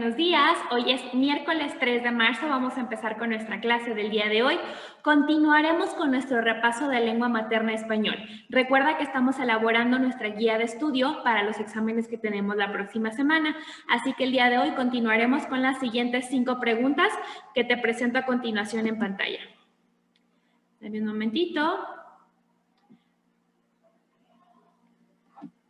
buenos días. Hoy es miércoles 3 de marzo. Vamos a empezar con nuestra clase del día de hoy. Continuaremos con nuestro repaso de lengua materna español. Recuerda que estamos elaborando nuestra guía de estudio para los exámenes que tenemos la próxima semana. Así que el día de hoy continuaremos con las siguientes 5 preguntas que te presento a continuación en pantalla. Dame un momentito.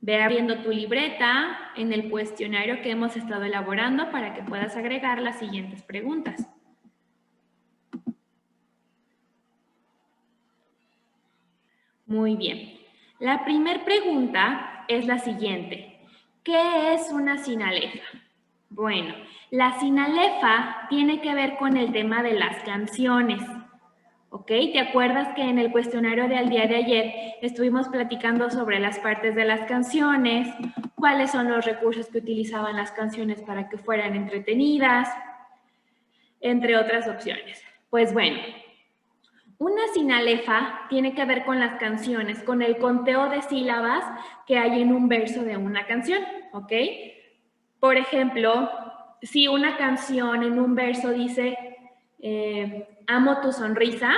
Ve abriendo tu libreta en el cuestionario que hemos estado elaborando para que puedas agregar las siguientes preguntas. Muy bien. La primera pregunta es la siguiente. ¿Qué es una sinalefa? Bueno, la sinalefa tiene que ver con el tema de las canciones. ¿Ok? ¿Te acuerdas que en el cuestionario del día de ayer estuvimos platicando sobre las partes de las canciones, cuáles son los recursos que utilizaban las canciones para que fueran entretenidas, entre otras opciones? Pues bueno, una sinalefa tiene que ver con las canciones, con el conteo de sílabas que hay en un verso de una canción, ¿ok? Por ejemplo, si una canción en un verso dice amo tu sonrisa,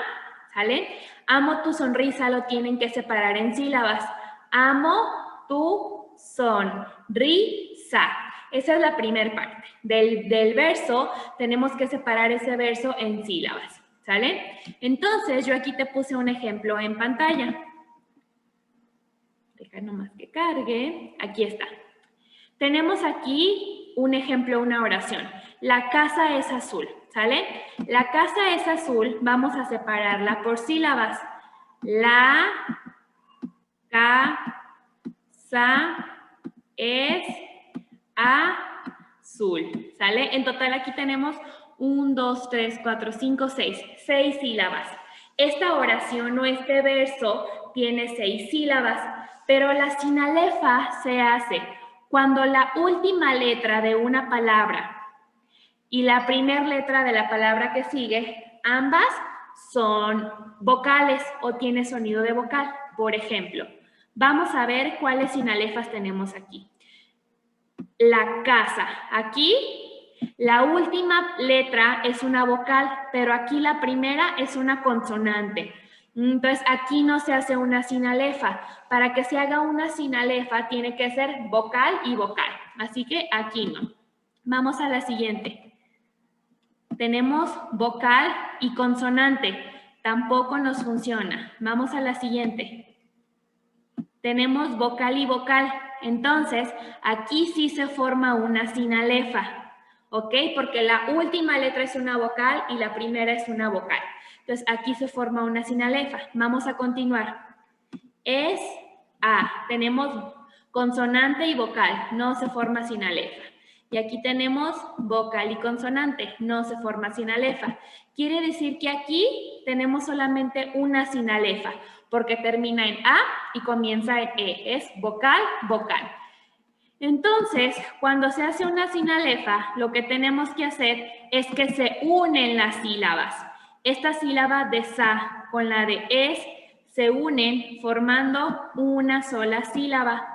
¿sale? Amo tu sonrisa lo tienen que separar en sílabas. Amo tu sonrisa. Esa es la primera parte. Del verso tenemos que separar ese verso en sílabas, ¿sale? Entonces, yo aquí te puse un ejemplo en pantalla. Deja nomás que cargue. Aquí está. Tenemos aquí un ejemplo, una oración. La casa es azul, ¿sale? La casa es azul, vamos a separarla por sílabas. La casa es azul, ¿sale? En total aquí tenemos 1, 2, 3, 4, 5, 6. 6 sílabas. Esta oración o este verso tiene 6 sílabas, pero la sinalefa se hace cuando la última letra de una palabra y la primera letra de la palabra que sigue, ambas son vocales o tiene sonido de vocal. Por ejemplo, vamos a ver cuáles sinalefas tenemos aquí. La casa. Aquí la última letra es una vocal, pero aquí la primera es una consonante. Entonces, aquí no se hace una sinalefa. Para que se haga una sinalefa, tiene que ser vocal y vocal. Así que aquí no. Vamos a la siguiente. Tenemos vocal y consonante. Tampoco nos funciona. Vamos a la siguiente. Tenemos vocal y vocal. Entonces, aquí sí se forma una sinalefa. ¿Ok? Porque la última letra es una vocal y la primera es una vocal. Entonces, aquí se forma una sinalefa. Vamos a continuar. Es A. Tenemos consonante y vocal. No se forma sinalefa. Y aquí tenemos vocal y consonante. No se forma sinalefa. Quiere decir que aquí tenemos solamente una sinalefa, porque termina en A y comienza en E. Es vocal, vocal. Entonces, cuando se hace una sinalefa, lo que tenemos que hacer es que se unen las sílabas. Esta sílaba de sa con la de es se unen formando una sola sílaba.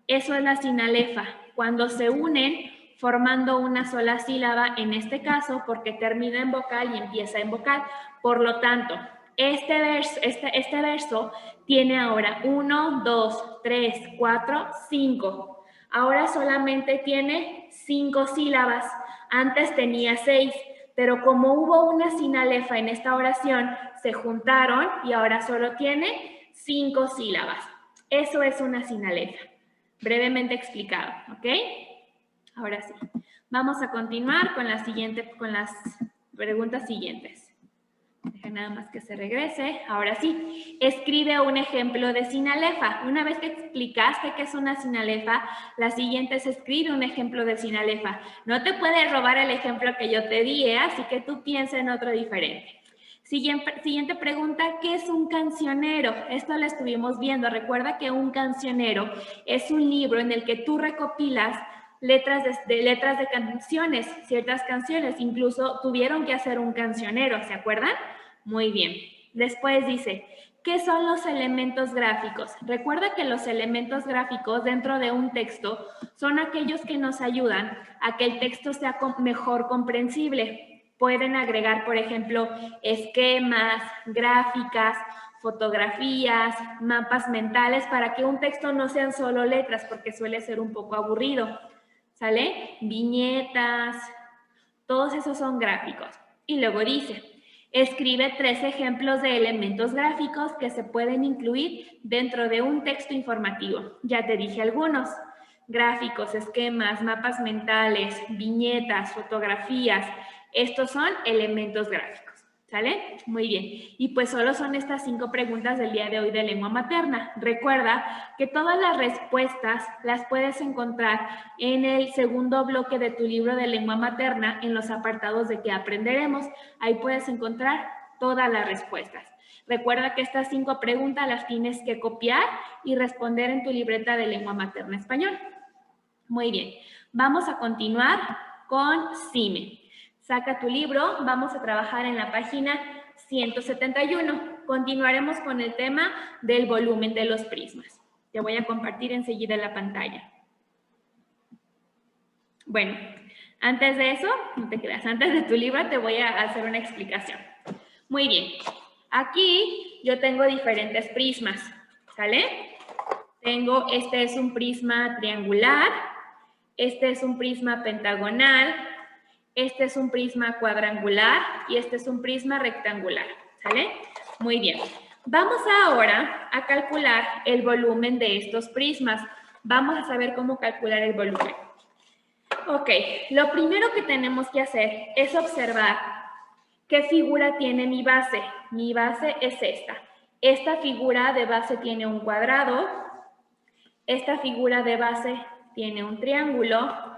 Eso es la sinalefa. Cuando se unen formando una sola sílaba, en este caso, porque termina en vocal y empieza en vocal. Por lo tanto, este verso tiene ahora 1, 2, 3, 4, 5. Ahora solamente tiene 5 sílabas. Antes tenía 6, pero como hubo una sinalefa en esta oración, se juntaron y ahora solo tiene 5 sílabas. Eso es una sinalefa. Brevemente explicado, ¿ok? Ahora sí. Vamos a continuar con las preguntas siguientes. Deja nada más que se regrese. Ahora sí, escribe un ejemplo de sinalefa. Una vez que explicaste qué es una sinalefa, la siguiente es escribe un ejemplo de sinalefa. No te puedes robar el ejemplo que yo te di, así que tú piensa en otro diferente. Siguiente pregunta, ¿qué es un cancionero? Esto lo estuvimos viendo. Recuerda que un cancionero es un libro en el que tú recopilas letras de canciones, ciertas canciones, incluso tuvieron que hacer un cancionero, ¿se acuerdan? Muy bien. Después dice, ¿Qué son los elementos gráficos? Recuerda que los elementos gráficos dentro de un texto son aquellos que nos ayudan a que el texto sea mejor comprensible. Pueden agregar, por ejemplo, esquemas, gráficas, fotografías, mapas mentales, para que un texto no sean solo letras, porque suele ser un poco aburrido, ¿sale? Viñetas, todos esos son gráficos. Y luego dice, escribe 3 ejemplos de elementos gráficos que se pueden incluir dentro de un texto informativo. Ya te dije algunos. Gráficos, esquemas, mapas mentales, viñetas, fotografías. Estos son elementos gráficos. ¿Sale? Muy bien. Y pues solo son estas 5 preguntas del día de hoy de lengua materna. Recuerda que todas las respuestas las puedes encontrar en el segundo bloque de tu libro de lengua materna, en los apartados de qué aprenderemos. Ahí puedes encontrar todas las respuestas. Recuerda que estas 5 preguntas las tienes que copiar y responder en tu libreta de lengua materna español. Muy bien. Vamos a continuar con CIME. Saca tu libro, vamos a trabajar en la página 171. Continuaremos con el tema del volumen de los prismas. Te voy a compartir enseguida la pantalla. Bueno, antes de eso, no te creas, antes de tu libro te voy a hacer una explicación. Muy bien, aquí yo tengo diferentes prismas, ¿sale? Este es un prisma triangular, este es un prisma pentagonal, este es un prisma cuadrangular y este es un prisma rectangular, ¿sale? Muy bien. Vamos ahora a calcular el volumen de estos prismas. Vamos a saber cómo calcular el volumen. Ok, lo primero que tenemos que hacer es observar qué figura tiene mi base. Mi base es esta. Esta figura de base tiene un cuadrado. Esta figura de base tiene un triángulo.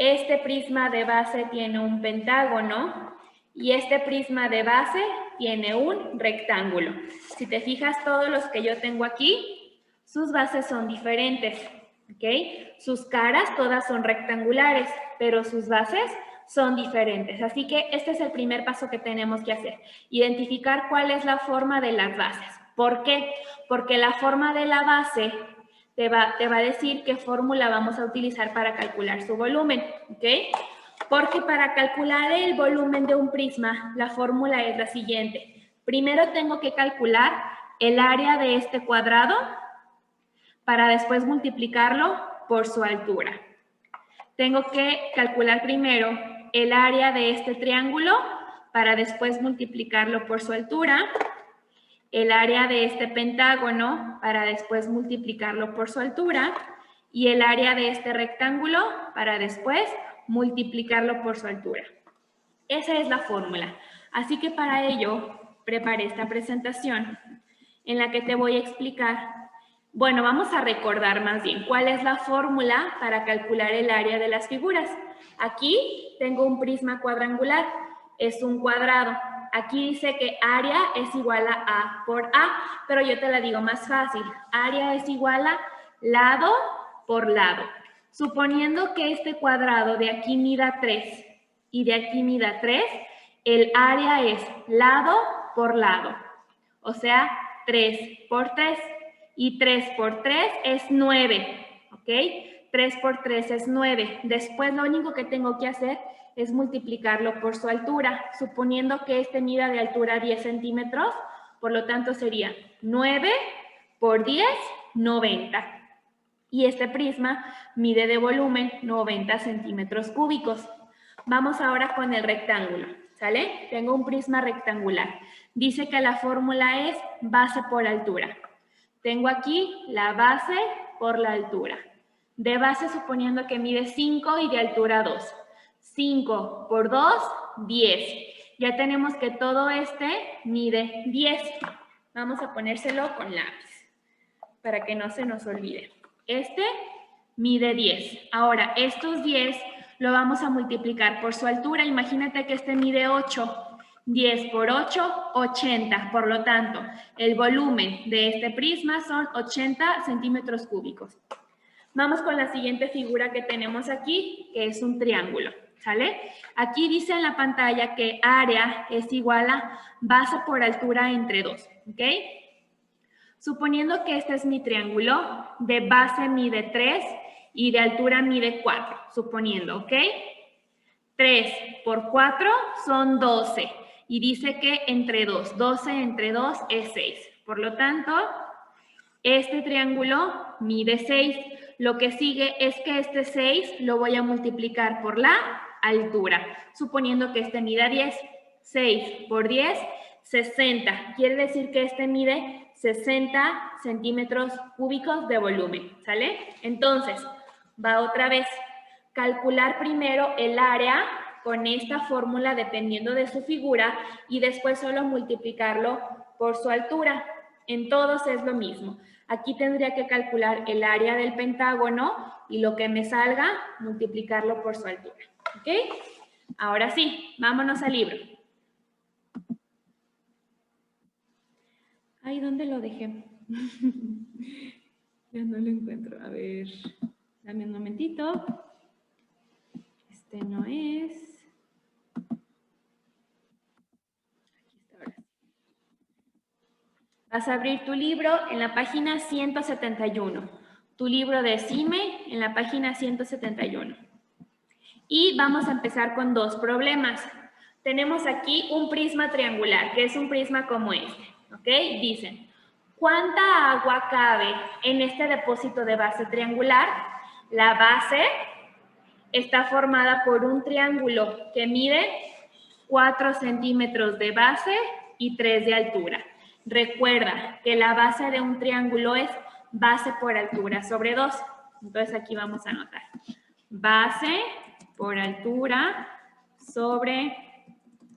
Este prisma de base tiene un pentágono y este prisma de base tiene un rectángulo. Si te fijas, todos los que yo tengo aquí, sus bases son diferentes, ¿ok? Sus caras todas son rectangulares, pero sus bases son diferentes. Así que este es el primer paso que tenemos que hacer, identificar cuál es la forma de las bases. ¿Por qué? Porque la forma de la base te va a decir qué fórmula vamos a utilizar para calcular su volumen, ¿ok? Porque para calcular el volumen de un prisma, la fórmula es la siguiente. Primero tengo que calcular el área de este cuadrado para después multiplicarlo por su altura. Tengo que calcular primero el área de este triángulo para después multiplicarlo por su altura, el área de este pentágono para después multiplicarlo por su altura y el área de este rectángulo para después multiplicarlo por su altura. Esa es la fórmula. Así que para ello preparé esta presentación en la que te voy a explicar, bueno, vamos a recordar más bien cuál es la fórmula para calcular el área de las figuras. Aquí tengo un prisma cuadrangular, es un cuadrado. Aquí dice que área es igual a A por A, pero yo te la digo más fácil. Área es igual a lado por lado. Suponiendo que este cuadrado de aquí mida 3 y de aquí mida 3, el área es lado por lado. O sea, 3 por 3. Y 3 por 3 es 9, ¿ok? 3 por 3 es 9. Después lo único que tengo que hacer es multiplicarlo por su altura, suponiendo que este mida de altura 10 centímetros, por lo tanto sería 9 por 10, 90. Y este prisma mide de volumen 90 centímetros cúbicos. Vamos ahora con el rectángulo, ¿sale? Tengo un prisma rectangular. Dice que la fórmula es base por altura. Tengo aquí la base por la altura. De base suponiendo que mide 5 y de altura 2. 5 por 2, 10. Ya tenemos que todo este mide 10. Vamos a ponérselo con lápiz para que no se nos olvide. Este mide 10. Ahora, estos 10 lo vamos a multiplicar por su altura. Imagínate que este mide 8. 10 por 8, 80. Por lo tanto, el volumen de este prisma son 80 centímetros cúbicos. Vamos con la siguiente figura que tenemos aquí, que es un triángulo, ¿sale? Aquí dice en la pantalla que área es igual a base por altura entre 2, ¿ok? Suponiendo que este es mi triángulo, de base mide 3 y de altura mide 4, suponiendo, ¿ok? 3 por 4 son 12 y dice que entre 2, 12 entre 2 es 6. Por lo tanto, este triángulo mide 6. Lo que sigue es que este 6 lo voy a multiplicar por la altura, suponiendo que este mida 10. 6 por 10, 60. Quiere decir que este mide 60 centímetros cúbicos de volumen, ¿sale? Entonces, va otra vez. Calcular primero el área con esta fórmula dependiendo de su figura y después solo multiplicarlo por su altura. En todos es lo mismo. Aquí tendría que calcular el área del pentágono y lo que me salga, multiplicarlo por su altura. ¿Ok? Ahora sí, vámonos al libro. Ay, ¿dónde lo dejé? Ya no lo encuentro. A ver, dame un momentito. Este no es. Aquí está ahora. Vas a abrir tu libro en la página 171. Tu libro de CIME en la página 171. Y vamos a empezar con dos problemas. Tenemos aquí un prisma triangular, que es un prisma como este. ¿Ok? Dicen, ¿cuánta agua cabe en este depósito de base triangular? La base está formada por un triángulo que mide 4 centímetros de base y 3 de altura. Recuerda que la base de un triángulo es base por altura sobre 2. Entonces aquí vamos a anotar. Base por altura sobre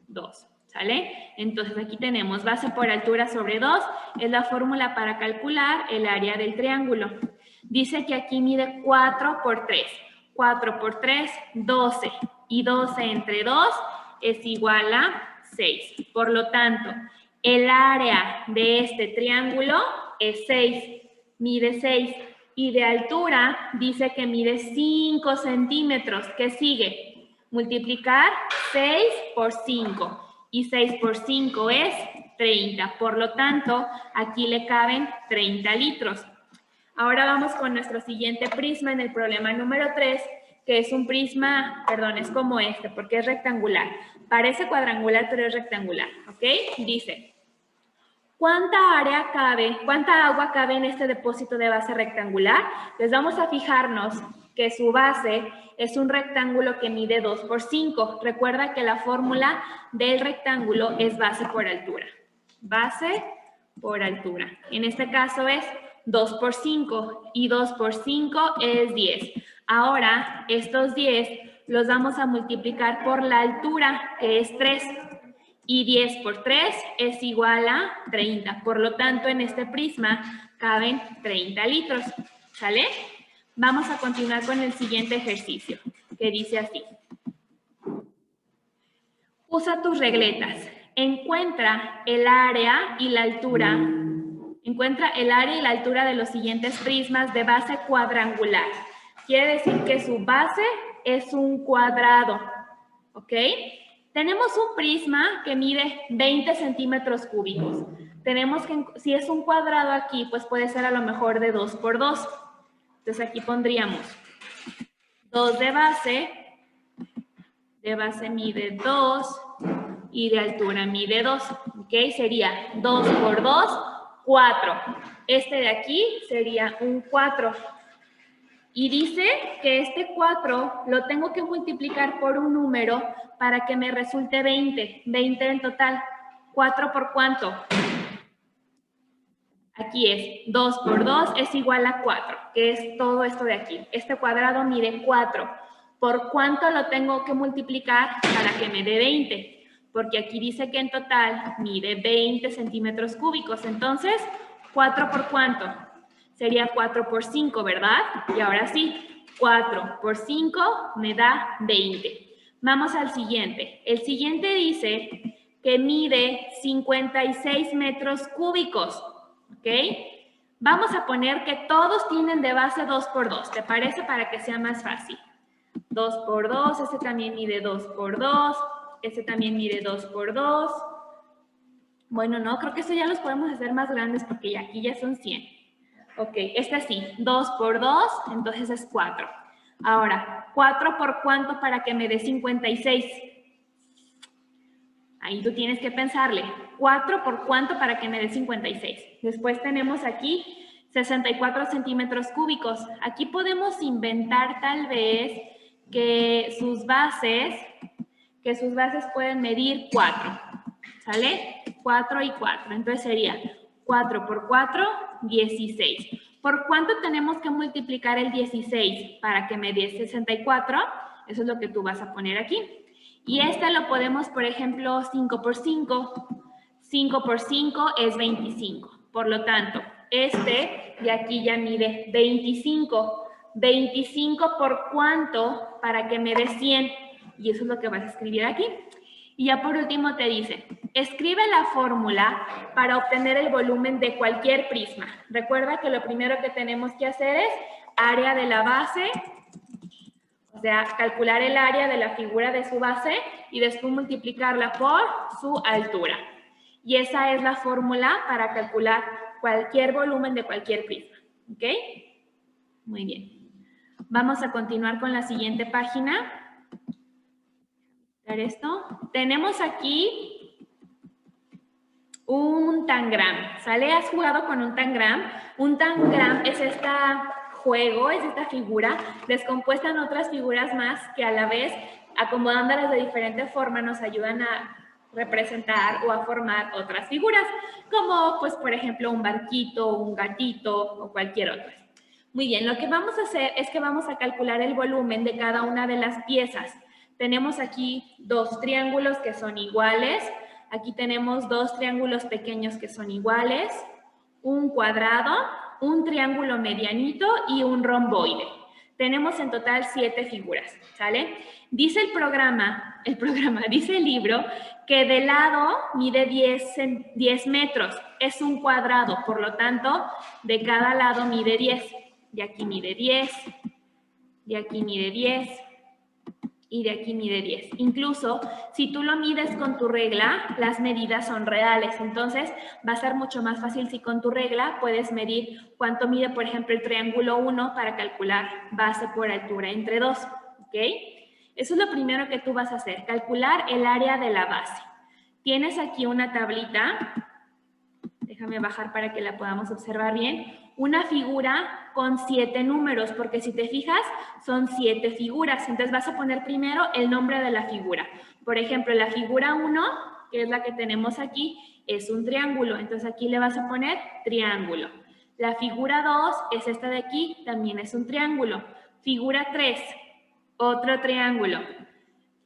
2. ¿Sale? Entonces aquí tenemos base por altura sobre 2, es la fórmula para calcular el área del triángulo. Dice que aquí mide 4 por 3. 4 por 3, 12. Y 12 entre 2 es igual a 6. Por lo tanto, el área de este triángulo es 6. Mide 6. Y de altura dice que mide 5 centímetros. ¿Qué sigue? Multiplicar 6 por 5. Y 6 por 5 es 30. Por lo tanto, aquí le caben 30 litros. Ahora vamos con nuestro siguiente prisma en el problema número 3, que es un prisma, perdón, es como este, porque es rectangular. Parece cuadrangular, pero es rectangular, ¿ok? Dice, ¿cuánta agua cabe en este depósito de base rectangular? Pues vamos a fijarnos que su base es un rectángulo que mide 2 por 5. Recuerda que la fórmula del rectángulo es base por altura. Base por altura. En este caso es 2 por 5 y 2 por 5 es 10. Ahora, estos 10 los vamos a multiplicar por la altura, que es 3. Y 10 por 3 es igual a 30. Por lo tanto, en este prisma caben 30 litros. ¿Sale? Vamos a continuar con el siguiente ejercicio, que dice así. Usa tus regletas. Encuentra el área y la altura. Encuentra el área y la altura de los siguientes prismas de base cuadrangular. Quiere decir que su base es un cuadrado. ¿Ok? Tenemos un prisma que mide 20 centímetros cúbicos. Tenemos que, si es un cuadrado aquí, pues puede ser a lo mejor de 2 por 2. Entonces aquí pondríamos 2 de base mide 2 y de altura mide 2. ¿Ok? Sería 2 por 2, 4. Este de aquí sería un 4. Y dice que este 4 lo tengo que multiplicar por un número para que me resulte 20. 20 en total. ¿4 por cuánto? Aquí es 2 por 2 es igual a 4, que es todo esto de aquí. Este cuadrado mide 4. ¿Por cuánto lo tengo que multiplicar para que me dé 20? Porque aquí dice que en total mide 20 centímetros cúbicos. Entonces, ¿4 por cuánto? Sería 4 por 5, ¿verdad? Y ahora sí, 4 por 5 me da 20. Vamos al siguiente. El siguiente dice que mide 56 metros cúbicos. ¿Ok? Vamos a poner que todos tienen de base 2 por 2. ¿Te parece? Para que sea más fácil. 2 por 2, este también mide 2 por 2, este también mide 2 por 2. Bueno, no, creo que eso ya los podemos hacer más grandes porque ya, aquí ya son 100. Ok, esta sí, 2 por 2, entonces es 4. Ahora, 4 por cuánto para que me dé 56. Ahí tú tienes que pensarle, 4 por cuánto para que me dé 56. Después tenemos aquí 64 centímetros cúbicos. Aquí podemos inventar tal vez que sus bases pueden medir 4. ¿Sale? 4 y 4. Entonces sería 4 por 4, 16. ¿Por cuánto tenemos que multiplicar el 16 para que me dé 64? Eso es lo que tú vas a poner aquí. Y este lo podemos, por ejemplo, 5 por 5. 5 por 5 es 25. Por lo tanto, este de aquí ya mide 25. 25 por cuánto para que me dé 100. Y eso es lo que vas a escribir aquí. Y ya por último te dice, escribe la fórmula para obtener el volumen de cualquier prisma. Recuerda que lo primero que tenemos que hacer es área de la base, o sea, calcular el área de la figura de su base y después multiplicarla por su altura. Y esa es la fórmula para calcular cualquier volumen de cualquier prisma. ¿Ok? Muy bien. Vamos a continuar con la siguiente página. Esto. Tenemos aquí un tangram, ¿sale? ¿Has jugado con un tangram? Un tangram es este juego, es esta figura descompuesta en otras figuras más que a la vez, acomodándolas de diferente forma, nos ayudan a representar o a formar otras figuras, como pues por ejemplo un barquito, un gatito o cualquier otra. Muy bien, lo que vamos a hacer es que vamos a calcular el volumen de cada una de las piezas. Tenemos aquí dos triángulos que son iguales. Aquí tenemos dos triángulos pequeños que son iguales. Un cuadrado, un triángulo medianito y un romboide. Tenemos en total 7 figuras, ¿sale? Dice dice el libro que de lado mide 10 metros. Es un cuadrado, por lo tanto, de cada lado mide 10. De aquí mide 10, de aquí mide 10 y de aquí mide 10. Incluso, si tú lo mides con tu regla, las medidas son reales. Entonces, va a ser mucho más fácil si con tu regla puedes medir cuánto mide, por ejemplo, el triángulo 1 para calcular base por altura entre 2. ¿Ok? Eso es lo primero que tú vas a hacer, calcular el área de la base. Tienes aquí una tablita. Déjame bajar para que la podamos observar bien. Una figura con 7 números, porque si te fijas, son 7 figuras. Entonces vas a poner primero el nombre de la figura. Por ejemplo, la figura 1, que es la que tenemos aquí, es un triángulo. Entonces aquí le vas a poner triángulo. La figura 2 es esta de aquí, también es un triángulo. Figura 3, otro triángulo.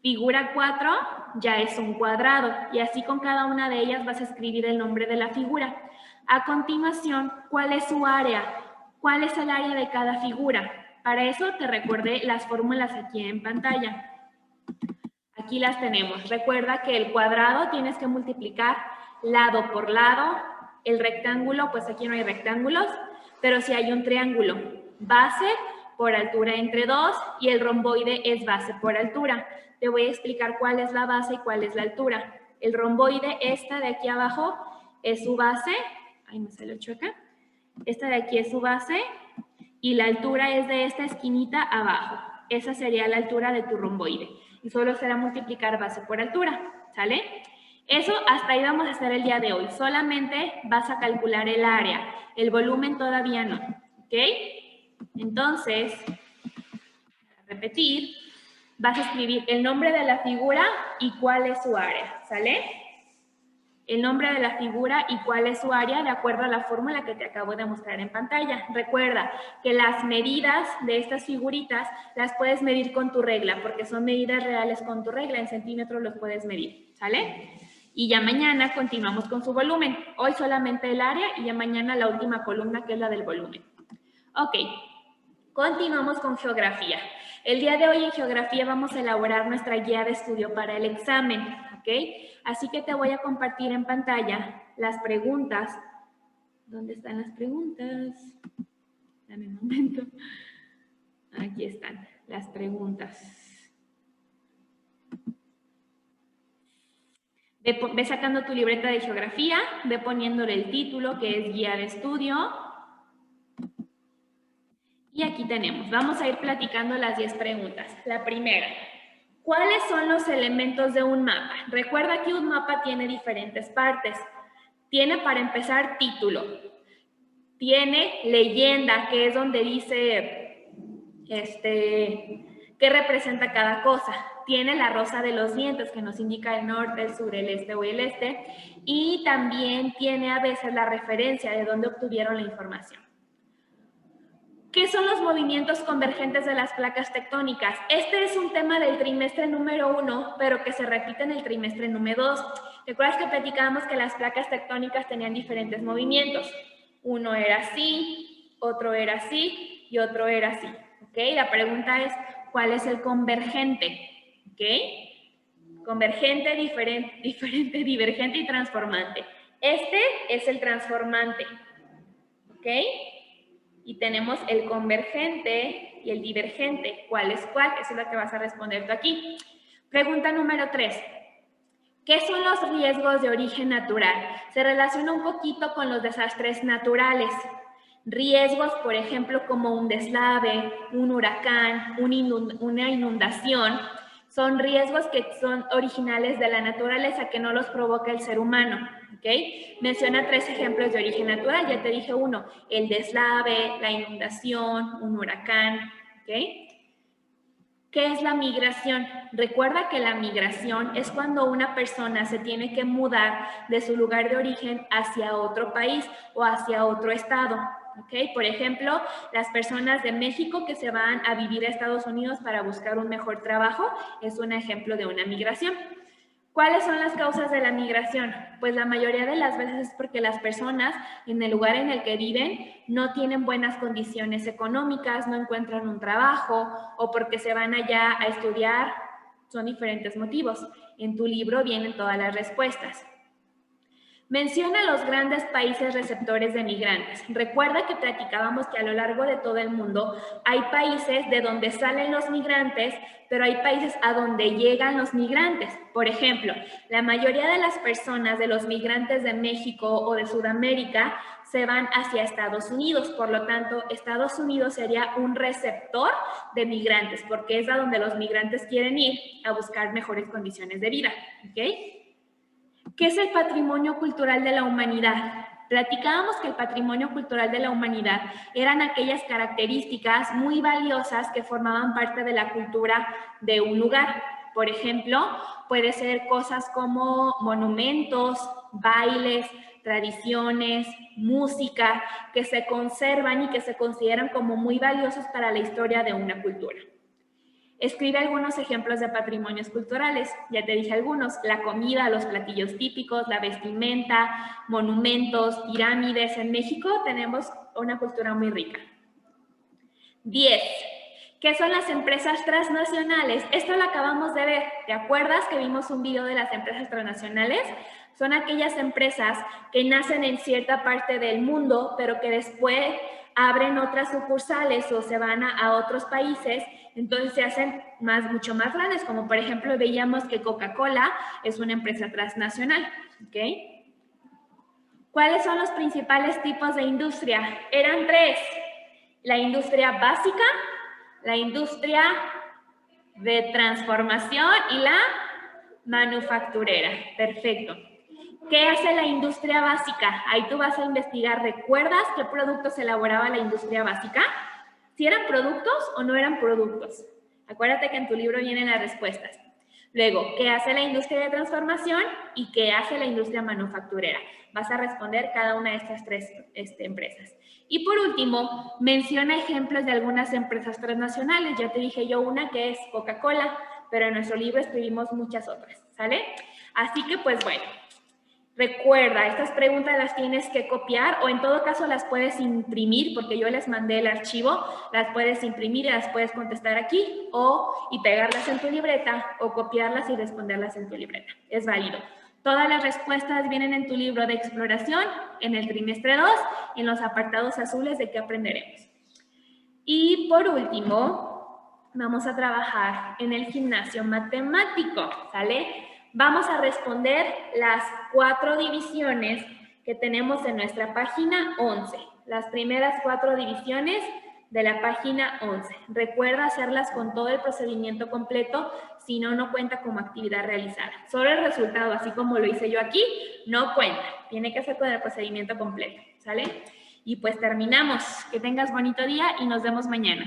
Figura 4 ya es un cuadrado y así con cada una de ellas vas a escribir el nombre de la figura. A continuación, ¿cuál es su área? ¿Cuál es el área de cada figura? Para eso te recuerde las fórmulas aquí en pantalla. Aquí las tenemos. Recuerda que el cuadrado tienes que multiplicar lado por lado. El rectángulo, pues aquí no hay rectángulos, pero sí hay un triángulo. Base por altura entre 2 y el romboide es base por altura. Te voy a explicar cuál es la base y cuál es la altura. El romboide, esta de aquí abajo, es su base. Ay, me salió chueca. Esta de aquí es su base y la altura es de esta esquinita abajo. Esa sería la altura de tu romboide. Y solo será multiplicar base por altura, ¿sale? Eso hasta ahí vamos a hacer el día de hoy. Solamente vas a calcular el área. El volumen todavía no, ¿ok? Entonces, para repetir, vas a escribir el nombre de la figura y cuál es su área, ¿sale? El nombre de la figura y cuál es su área de acuerdo a la fórmula que te acabo de mostrar en pantalla. Recuerda que las medidas de estas figuritas las puedes medir con tu regla, porque son medidas reales con tu regla, en centímetros los puedes medir, ¿sale? Y ya mañana continuamos con su volumen. Hoy solamente el área y ya mañana la última columna que es la del volumen. Ok, continuamos con geografía. El día de hoy en geografía vamos a elaborar nuestra guía de estudio para el examen, ¿ok? Así que te voy a compartir en pantalla las preguntas. ¿Dónde están las preguntas? Dame un momento. Aquí están las preguntas. Ve sacando tu libreta de geografía, ve poniéndole el título, que es guía de estudio. Y aquí tenemos, vamos a ir platicando las 10 preguntas. La primera, ¿cuáles son los elementos de un mapa? Recuerda que un mapa tiene diferentes partes. Tiene, para empezar, título. Tiene leyenda, que es donde dice qué representa cada cosa. Tiene la rosa de los vientos, que nos indica el norte, el sur, el este o el este. Y también tiene a veces la referencia de dónde obtuvieron la información. ¿Qué son los movimientos convergentes de las placas tectónicas? Este es un tema del trimestre número 1, pero que se repite en el trimestre número 2. ¿Recuerdas que platicábamos que las placas tectónicas tenían diferentes movimientos? Uno era así, otro era así y otro era así. ¿Ok? La pregunta es, ¿cuál es el convergente? ¿Ok? Convergente, diferente, divergente y transformante. Este es el transformante. ¿Ok? Y tenemos el convergente y el divergente. ¿Cuál es cuál? Eso es lo que vas a responder tú aquí. Pregunta número 3. ¿Qué son los riesgos de origen natural? Se relaciona un poquito con los desastres naturales. Riesgos, por ejemplo, como un deslave, un huracán, una inundación, son riesgos que son originales de la naturaleza, que no los provoca el ser humano. ¿Okay? Menciona 3 ejemplos de origen natural, ya te dije uno, el deslave, la inundación, un huracán. ¿Okay? ¿Qué es la migración? Recuerda que la migración es cuando una persona se tiene que mudar de su lugar de origen hacia otro país o hacia otro estado. ¿Okay? Por ejemplo, las personas de México que se van a vivir a Estados Unidos para buscar un mejor trabajo es un ejemplo de una migración. ¿Cuáles son las causas de la migración? Pues la mayoría de las veces es porque las personas en el lugar en el que viven no tienen buenas condiciones económicas, no encuentran un trabajo o porque se van allá a estudiar. Son diferentes motivos. En tu libro vienen todas las respuestas. Menciona los grandes países receptores de migrantes. Recuerda que platicábamos que a lo largo de todo el mundo hay países de donde salen los migrantes, pero hay países a donde llegan los migrantes. Por ejemplo, la mayoría de las personas de los migrantes de México o de Sudamérica se van hacia Estados Unidos. Por lo tanto, Estados Unidos sería un receptor de migrantes, porque es a donde los migrantes quieren ir a buscar mejores condiciones de vida. ¿Ok? ¿Qué es el patrimonio cultural de la humanidad? Platicábamos que el patrimonio cultural de la humanidad eran aquellas características muy valiosas que formaban parte de la cultura de un lugar. Por ejemplo, puede ser cosas como monumentos, bailes, tradiciones, música, que se conservan y que se consideran como muy valiosos para la historia de una cultura. Escribe algunos ejemplos de patrimonios culturales. Ya te dije algunos: la comida, los platillos típicos, la vestimenta, monumentos, pirámides. En México tenemos una cultura muy rica. 10. ¿Qué son las empresas transnacionales? Esto lo acabamos de ver. ¿Te acuerdas que vimos un video de las empresas transnacionales? Son aquellas empresas que nacen en cierta parte del mundo, pero que después abren otras sucursales o se van a otros países, entonces se hacen mucho más grandes, como por ejemplo veíamos que Coca-Cola es una empresa transnacional. ¿Okay? ¿Cuáles son los principales tipos de industria? Eran 3. La industria básica, la industria de transformación y la manufacturera. Perfecto. ¿Qué hace la industria básica? Ahí tú vas a investigar. ¿Recuerdas qué productos elaboraba la industria básica? ¿Si eran productos o no eran productos? Acuérdate que en tu libro vienen las respuestas. Luego, ¿qué hace la industria de transformación y qué hace la industria manufacturera? Vas a responder cada una de estas 3 empresas. Y por último, menciona ejemplos de algunas empresas transnacionales. Ya te dije yo una que es Coca-Cola, pero en nuestro libro escribimos muchas otras, ¿sale? Así que pues bueno, recuerda, estas preguntas las tienes que copiar o en todo caso las puedes imprimir, porque yo les mandé el archivo, las puedes imprimir y las puedes contestar aquí y pegarlas en tu libreta o copiarlas y responderlas en tu libreta. Es válido. Todas las respuestas vienen en tu libro de exploración, en el trimestre 2, en los apartados azules de qué aprenderemos. Y por último, vamos a trabajar en el gimnasio matemático, ¿sale? Vamos a responder las 4 divisiones que tenemos en nuestra página 11. Las primeras 4 divisiones de la página 11. Recuerda hacerlas con todo el procedimiento completo, si no, no cuenta como actividad realizada. Solo el resultado, así como lo hice yo aquí, no cuenta. Tiene que hacer con el procedimiento completo, ¿sale? Y pues terminamos. Que tengas bonito día y nos vemos mañana.